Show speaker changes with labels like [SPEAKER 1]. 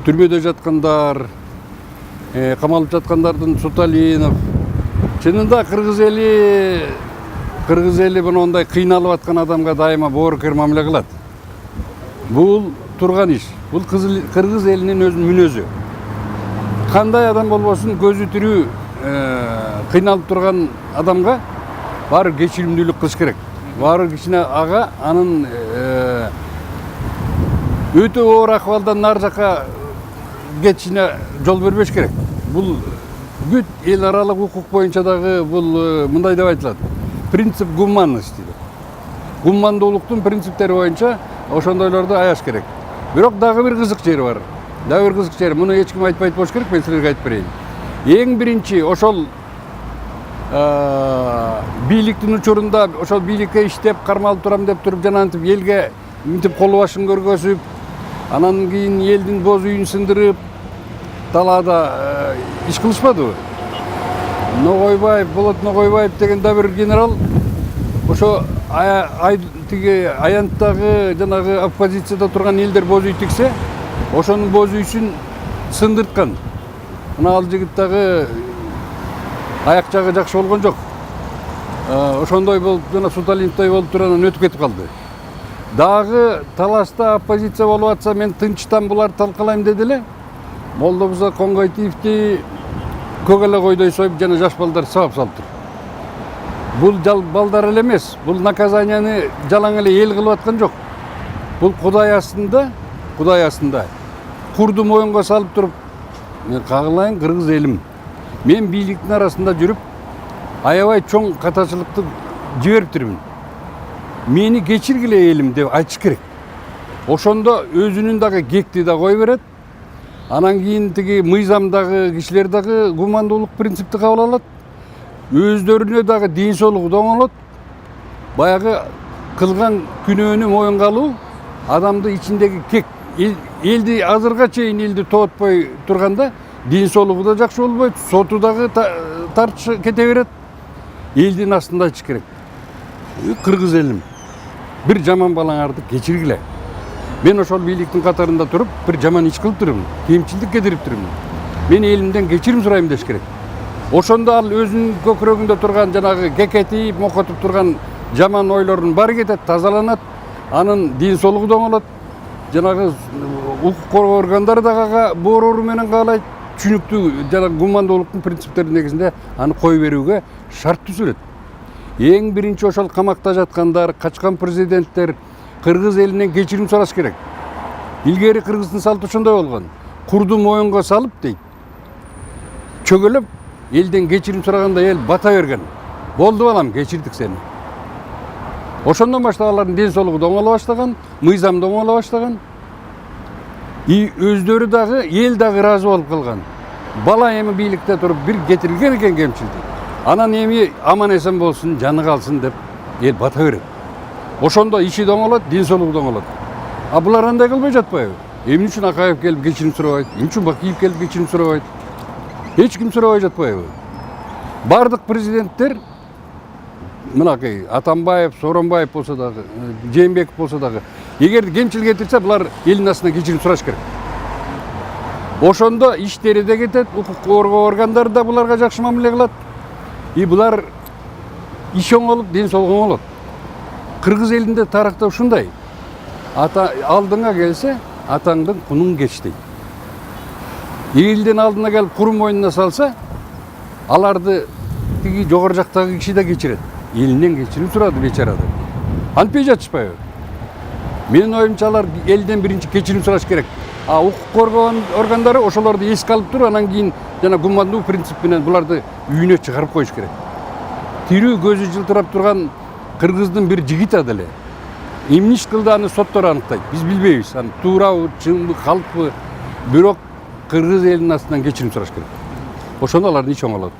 [SPEAKER 1] түрмөдө жаткандар, камалып жаткандардын Суталинов. Чынында кыргыз эли мындай кыйналып аткан адамга дайыма боорукер мамиле кылат. Бул турган иш. Бул кыргыз элинин өзүнүн мүнөзү. Кандай адам болбосун, көзү тирүү кыйналып турган адамга баары кечиримдүүлүк кылыш керек. Баары кичине ага анын өтө оор акыбалдан нары жака кетишине жол бербеш керек. Бул бүт эл аралык укук боюнча дагы бул мындай деп айтылат. Принцип гуманности. Гумандуулуктун принциптери боюнча ошондойлорду аяш керек. Бирок дагы бир кызык жери бар. Муну эч ким айтпайт болуш керек, мен силерге айтып берейин. Эң биринчи ошол бийликтин учурунда ошол бийликке иштеп, кармалып турам деп туруп, жанантип элге мынтип кол башын көргөзүп, анан кийин элдин боз үйүн сындырып, талаада иш кылышпадыбы? Ногойбаев, Болот Ногойбаев деген да бир генерал ошо тиги аянттагы жанагы оппозицияда турган элдер боз үй тиксе, ошонун боз үйсүн сындырткан. Мына ал жигит дагы аяк жагы жакшы болгон жок. Ошондой болуп, жана Суталиновдой болуп туруп анан өтүп кетип калды. Дагы талашта оппозиция болуп атса, мен тынчтан буларды талкалайм деди эле. Молдобуза Коңгойтиевди көк эле койдой союп, жана жаш балдар сабап салыптыр. Бул балдар эле эмес, бул наказанияны жалаң эле эл кылып аткан жок. Бул Кудай астында курду моюнга салып туруп, мен кагылайын кыргыз элим. Мен бийликтин арасында жүрүп, аябай чоң катачылыкты жибериптирмин. Мени кечиргиле элим деп айтыш керек. Ошондо өзүнүн дагы кекти да кой берет. Анан кийин тиги мыйзамдагы кишилер дагы гумандуулук принципти кабыл алат. Өздөрүнө дагы ден соолугу доңолот. Баягы кылган күнөөнү моюнга алуу адамды ичиндеги кек, элди азырга чейин элди тоотпой турганда ден соолугу да жакшы болбойт, соту дагы тартышы кете берет. Элдин астында айтыш керек. Кыргыз элим, бир жаман балаңарды кечиргиле. Мен ошол бийликтин катарында туруп, бир жаман иш кылып турмун, кемчилдик кетирип турмун. Мен элимден кечирим сурайм деш керек. Ошондо ал өзүнүн көкүрөгүндө турган жанагы кекетип, мокотуп турган жаман ойлордун баары кетет, тазаланат, анын ден соолугу доңолот. Жанагы укук коргоо органдары дагы ага боорору менен каалайт. Түшүнүктүү жана гумандуулуктун принциптеринин негизинде аны кой берүүгө шарт түзүлөт. Эң биринчи ошол камакта жаткандар, качкан президенттер кыргыз элинен кечирим сураш керек. Илгери кыргыздын салты ошондой болгон. Курду моюнга салып дейт. Чөгөлөп элден кечирим сураганда эл бата берген. Болду балам, кечирдик сени. Ошондон баштап алардын ден соолугу доңоло баштаган, мыйзам доңоло баштаган. Өздөрү дагы, эл дагы ыраазы болуп калган. Бала эми бийликте туруп бир кетирилген экен кемчилдик. Анан эми аман эсен болсун, жаны калсын деп эл бата берет. Ошондо иши доңолот, ден соолугу доңолот. А булар андай кылбай жатпайбы? Эмне үчүн Акаев келип кечирим сурабайт? Эмне үчүн Бакиев келип кечирим сурабайт? Эч ким сурабай жатпайбы? Бардык президенттер, мынакей Атамбаев, Сооронбаев болсо дагы, Жээнбеков болсо дагы, эгер кемчилик кетирсе, булар элдин астынан кечирим сураш керек. Ошондо иштери да кетет, укук коргоо органдары да буларга жакшы мамиле кылат. Булар иш оңолуп, ден соолугу оңолот. Кыргыз элинде тарыхта ушундай. Алдыңа келсе, атаңдын кунун кеч дейт. Элдин алдына келип куру мойнуна салса, аларды тиги жогору жактагы киши да кечирет. Элинен кечирим сурады бечарада. Антпей жатышпайбы? Менин оюмча алар элден биринчи кечирим сураш керек. А укук коргоо органдары ошолорду эске алып туруп, анан кийин жана гумандуу принцип менен буларды үйүнө чыгарып коюш керек. Тирүү көзү жылтырап турган кыргыздын бир жигити ада эле. Эмне иш кылды, аны соттор аныктайт. Биз билбейбиз. Аны туурабы, чынбы, калппы. Бирок кыргыз элинин астынан кечирим сураш керек. Ошондо алардын иши оңолот.